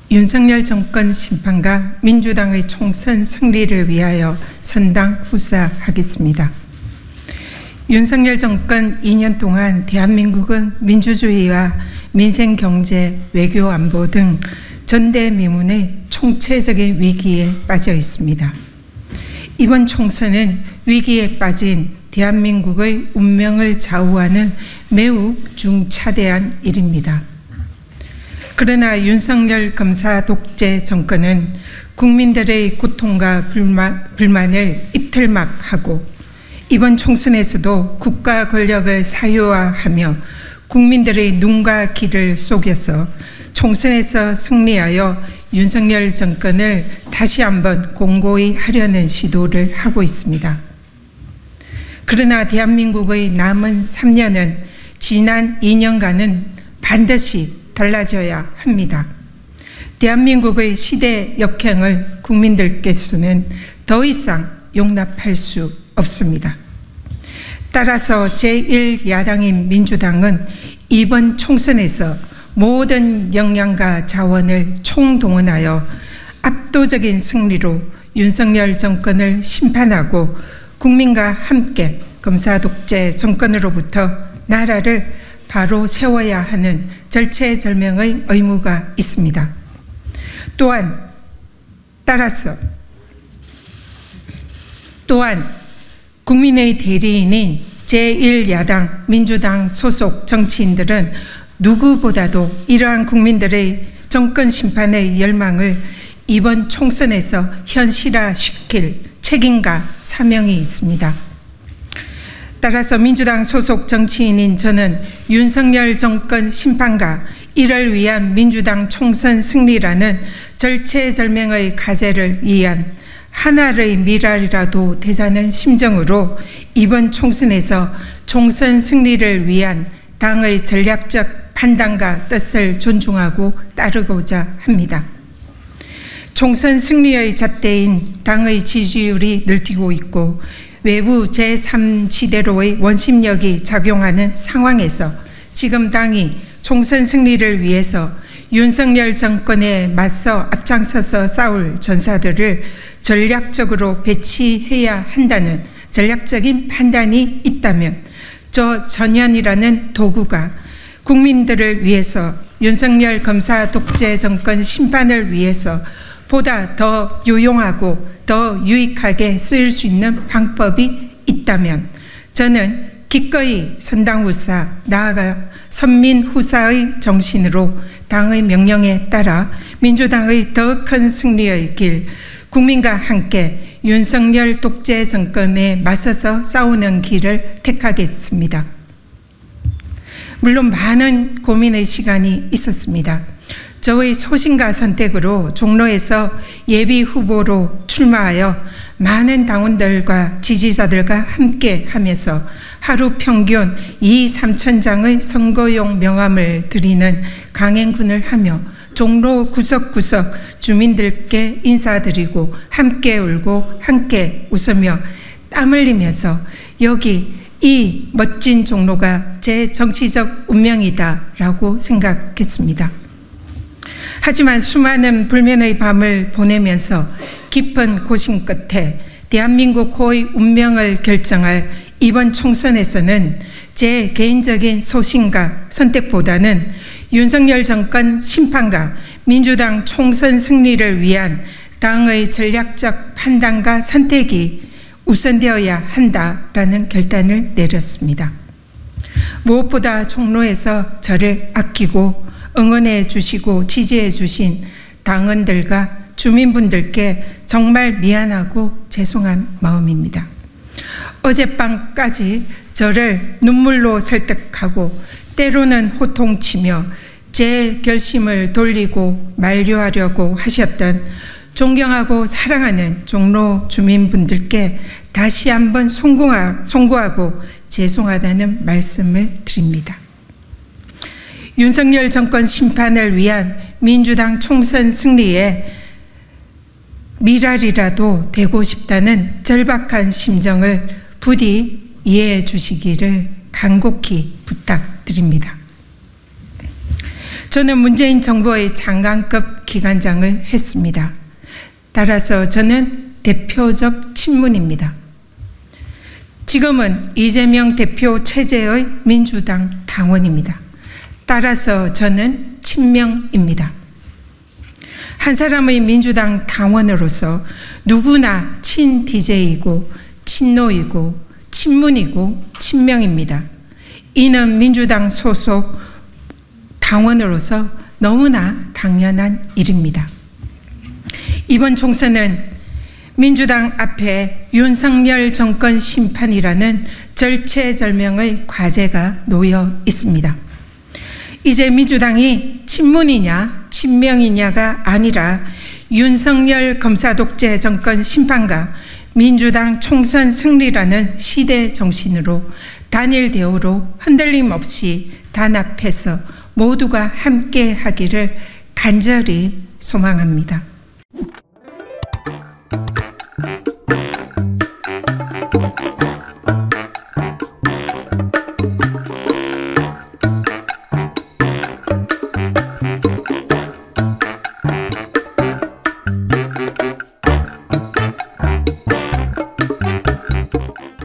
윤석열 정권 심판과 민주당의 총선 승리를 위하여 선당 후사하겠습니다. 윤석열 정권 2년 동안 대한민국은 민주주의와 민생, 경제, 외교, 안보 등 전대미문의 총체적인 위기에 빠져 있습니다. 이번 총선은 위기에 빠진 대한민국의 운명을 좌우하는 매우 중차대한 일입니다. 그러나 윤석열 검사 독재 정권은 국민들의 고통과 불만을 입틀막하고 이번 총선에서도 국가 권력을 사유화하며 국민들의 눈과 귀를 속여서 총선에서 승리하여 윤석열 정권을 다시 한번 공고히 하려는 시도를 하고 있습니다. 그러나 대한민국의 남은 3년은 지난 2년간은 반드시 달라져야 합니다. 대한민국의 시대 역행을 국민들께서는 더 이상 용납할 수 없습니다. 따라서 제1야당인 민주당은 이번 총선에서 모든 역량과 자원을 총동원하여 압도적인 승리로 윤석열 정권을 심판하고 국민과 함께 검사 독재 정권으로부터 나라를 바로 세워야 하는 절체절명의 의무가 있습니다. 또한 국민의 대리인인 제1야당 민주당 소속 정치인들은 누구보다도 이러한 국민들의 정권 심판의 열망을 이번 총선에서 현실화시킬 책임과 사명이 있습니다. 따라서 민주당 소속 정치인인 저는 윤석열 정권 심판과 이를 위한 민주당 총선 승리라는 절체절명의 과제를 위한 하나의 미랄이라도 되자는 심정으로 이번 총선에서 총선 승리를 위한 당의 전략적 판단과 뜻을 존중하고 따르고자 합니다. 총선 승리의 잣대인 당의 지지율이 늘뛰고 있고 외부 제3지대로의 원심력이 작용하는 상황에서 지금 당이 총선 승리를 위해서 윤석열 정권에 맞서 앞장서서 싸울 전사들을 전략적으로 배치해야 한다는 전략적인 판단이 있다면 저 전현이라는 도구가 국민들을 위해서 윤석열 검사 독재 정권 심판을 위해서 보다 더 유용하고 더 유익하게 쓰일 수 있는 방법이 있다면 저는 기꺼이 선당후사, 나아가 선민후사의 정신으로 당의 명령에 따라 민주당의 더 큰 승리의 길, 국민과 함께 윤석열 독재 정권에 맞서서 싸우는 길을 택하겠습니다. 물론 많은 고민의 시간이 있었습니다. 저의 소신과 선택으로 종로에서 예비 후보로 출마하여 많은 당원들과 지지자들과 함께 하면서 하루 평균 2-3천 장의 선거용 명함을 드리는 강행군을 하며 종로 구석구석 주민들께 인사드리고 함께 울고 함께 웃으며 땀 흘리면서 여기 이 멋진 종로가 제 정치적 운명이다라고 생각했습니다. 하지만 수많은 불면의 밤을 보내면서 깊은 고심 끝에 대한민국 호의 운명을 결정할 이번 총선에서는 제 개인적인 소신과 선택보다는 윤석열 정권 심판과 민주당 총선 승리를 위한 당의 전략적 판단과 선택이 우선되어야 한다라는 결단을 내렸습니다. 무엇보다 종로에서 저를 아끼고 응원해 주시고 지지해 주신 당원들과 주민분들께 정말 미안하고 죄송한 마음입니다. 어젯밤까지 저를 눈물로 설득하고 때로는 호통치며 제 결심을 돌리고 만류하려고 하셨던 존경하고 사랑하는 종로 주민분들께 다시 한번 송구하고 죄송하다는 말씀을 드립니다. 윤석열 정권 심판을 위한 민주당 총선 승리에 미랄이라도 되고 싶다는 절박한 심정을 부디 이해해 주시기를 간곡히 부탁드립니다. 저는 문재인 정부의 장관급 기관장을 했습니다. 따라서 저는 대표적 친문입니다. 지금은 이재명 대표 체제의 민주당 당원입니다. 따라서 저는 친명입니다. 한 사람의 민주당 당원으로서 누구나 친-DJ이고 친노이고 친문이고 친명입니다. 이는 민주당 소속 당원으로서 너무나 당연한 일입니다. 이번 총선은 민주당 앞에 윤석열 정권 심판이라는 절체절명의 과제가 놓여 있습니다. 이제 민주당이 친문이냐 친명이냐가 아니라 윤석열 검사 독재 정권 심판과 민주당 총선 승리라는 시대 정신으로 단일 대우로 흔들림 없이 단합해서 모두가 함께 하기를 간절히 소망합니다.